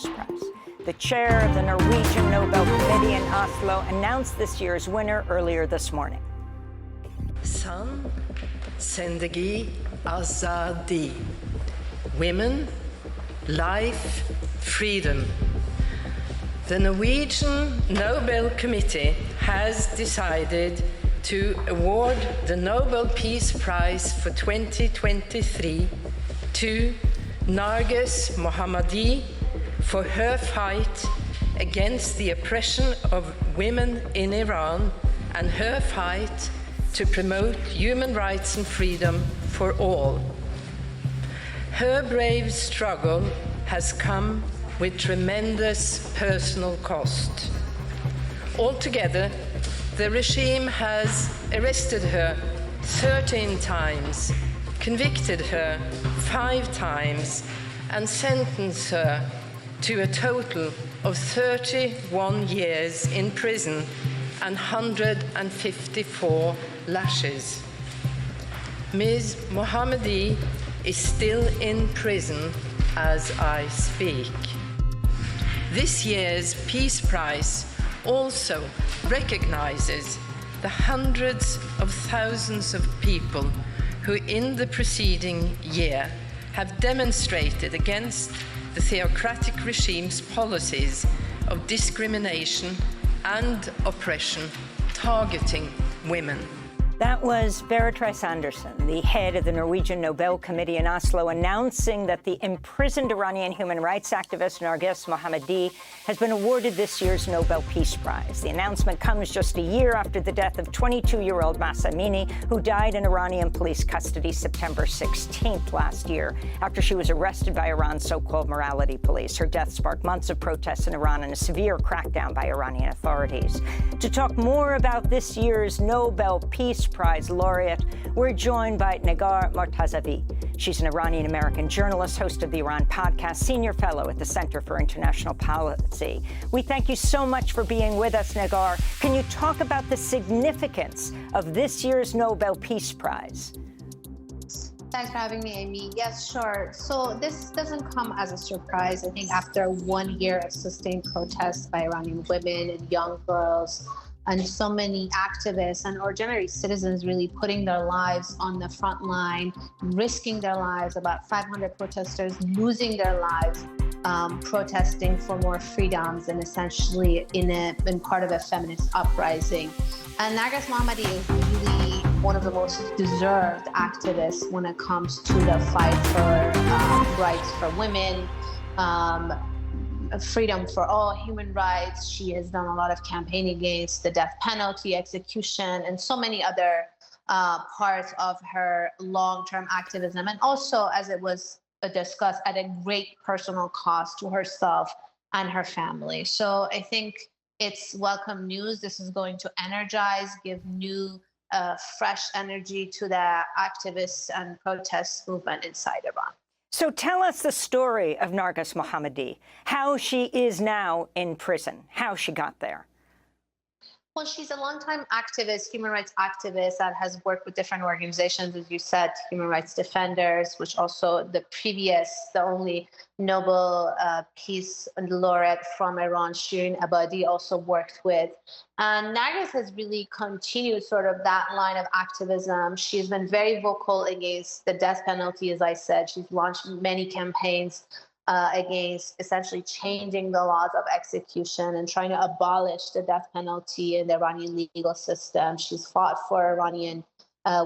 Peace Prize. The chair of the Norwegian Nobel Committee in Oslo announced this year's winner earlier this morning. San, Zendegi, Azadi. Women, life, freedom. The Norwegian Nobel Committee has decided to award the Nobel Peace Prize for 2023 to Narges Mohammadi for her fight against the oppression of women in Iran and her fight to promote human rights and freedom for all. Her brave struggle has come with tremendous personal cost. Altogether, the regime has arrested her 13 times, convicted her 5 times, and sentenced her to a total of 31 years in prison and 154 lashes. Ms. Mohammadi is still in prison as I speak. This year's Peace Prize also recognizes the hundreds of thousands of people who in the preceding year have demonstrated against the theocratic regime's policies of discrimination and oppression targeting women. That was Beatrice Andersen, the head of the Norwegian Nobel Committee in Oslo, announcing that the imprisoned Iranian human rights activist Narges Mohammadi has been awarded this year's Nobel Peace Prize. The announcement comes just a year after the death of 22-year-old Mahsa Amini, who died in Iranian police custody September 16th last year after she was arrested by Iran's so-called morality police. Her death sparked months of protests in Iran and a severe crackdown by Iranian authorities. To talk more about this year's Nobel Peace Prize laureate, we're joined by Narges Mohammadi. She's an Iranian-American journalist, host of the Iran podcast, senior fellow at the Center for International Policy. We thank you so much for being with us, Narges. Can you talk about the significance of this year's Nobel Peace Prize? Thanks for having me, Amy. Yes, sure. So this doesn't come as a surprise. I think after 1 year of sustained protests by Iranian women and young girls, and so many activists and ordinary citizens really putting their lives on the front line, risking their lives, about 500 protesters losing their lives, protesting for more freedoms and essentially in part of a feminist uprising. And Narges Mohammadi is really one of the most deserved activists when it comes to the fight for rights for women, freedom for all, human rights. She has done a lot of campaigning against the death penalty, execution, and so many other parts of her long-term activism. And also, as it was discussed, at a great personal cost to herself and her family. So I think it's welcome news. This is going to energize, give new, fresh energy to the activists and protest movement inside Iran. So tell us the story of Narges Mohammadi, how she is now in prison, how she got there. Well, she's a longtime activist, human rights activist that has worked with different organizations, as you said, human rights defenders, which also the only Nobel Peace Laureate from Iran, Shirin Ebadi, also worked with. And Narges has really continued sort of that line of activism. She's been very vocal against the death penalty, as I said. She's launched many campaigns against essentially changing the laws of execution and trying to abolish the death penalty in the Iranian legal system. She's fought for Iranian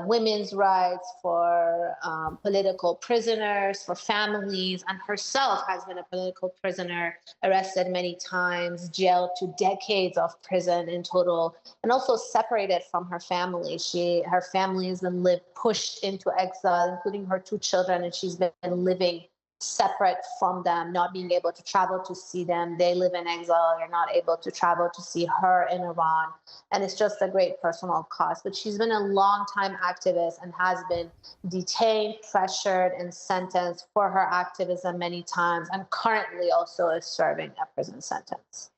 women's rights, for political prisoners, for families, and herself has been a political prisoner, arrested many times, jailed to decades of prison in total, and also separated from her family. Her family has been pushed into exile, including her 2 children, and she's been living separate from them, not being able to travel to see them. They live in exile. You're not able to travel to see her in Iran. And it's just a great personal cost. But she's been a long-time activist and has been detained, pressured, and sentenced for her activism many times, and currently also is serving a prison sentence.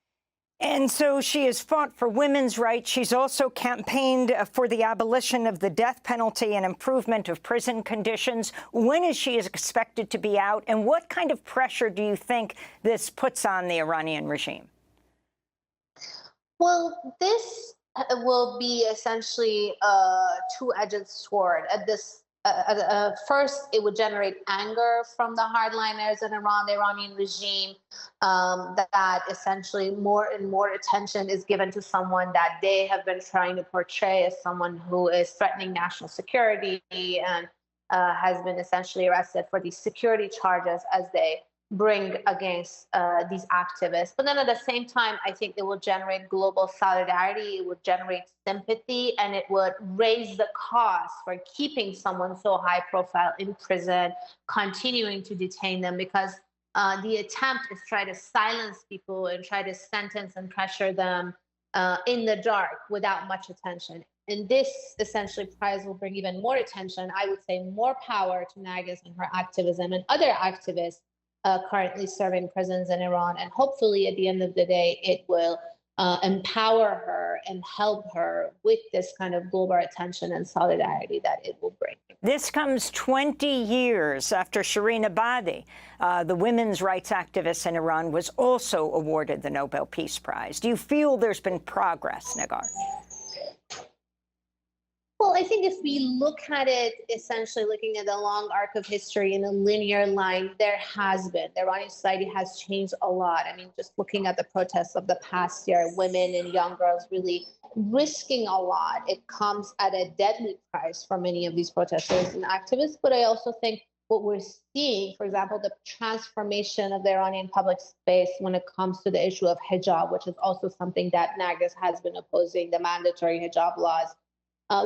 And so she has fought for women's rights. She's also campaigned for the abolition of the death penalty and improvement of prison conditions. When is she expected to be out? And what kind of pressure do you think this puts on the Iranian regime? Well, this will be essentially a two-edged sword. First, it would generate anger from the hardliners in Iran, the Iranian regime, that essentially more and more attention is given to someone that they have been trying to portray as someone who is threatening national security and has been essentially arrested for these security charges as they bring against these activists. But then at the same time, I think it will generate global solidarity, it would generate sympathy, and it would raise the cost for keeping someone so high profile in prison, continuing to detain them, because the attempt is try to silence people and try to sentence and pressure them in the dark without much attention. And this essentially prize will bring even more attention, I would say more power to Narges and her activism and other activists currently serving prisons in Iran. And hopefully at the end of the day, it will empower her and help her with this kind of global attention and solidarity that it will bring. This comes 20 years after Shireen Ebadi, the women's rights activist in Iran, was also awarded the Nobel Peace Prize. Do you feel there's been progress, Nagar? Well, I think if we look at it, essentially looking at the long arc of history in a linear line, there has been. The Iranian society has changed a lot. I mean, just looking at the protests of the past year, women and young girls really risking a lot. It comes at a deadly price for many of these protesters and activists. But I also think what we're seeing, for example, the transformation of the Iranian public space when it comes to the issue of hijab, which is also something that Narges has been opposing, the mandatory hijab laws.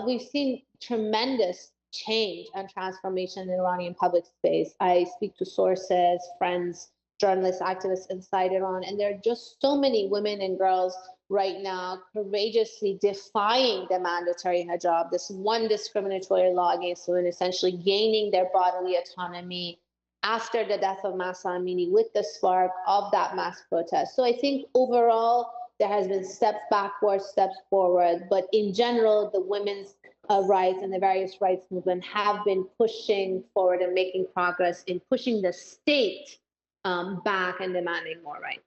We've seen tremendous change and transformation in Iranian public space. I speak to sources, friends, journalists, activists inside Iran, and there are just so many women and girls right now courageously defying the mandatory hijab, this one discriminatory law against women, essentially gaining their bodily autonomy after the death of Mahsa Amini with the spark of that mass protest. So I think overall, there has been steps backwards, steps forward, but in general, the women's rights and the various rights movement have been pushing forward and making progress in pushing the state back and demanding more rights.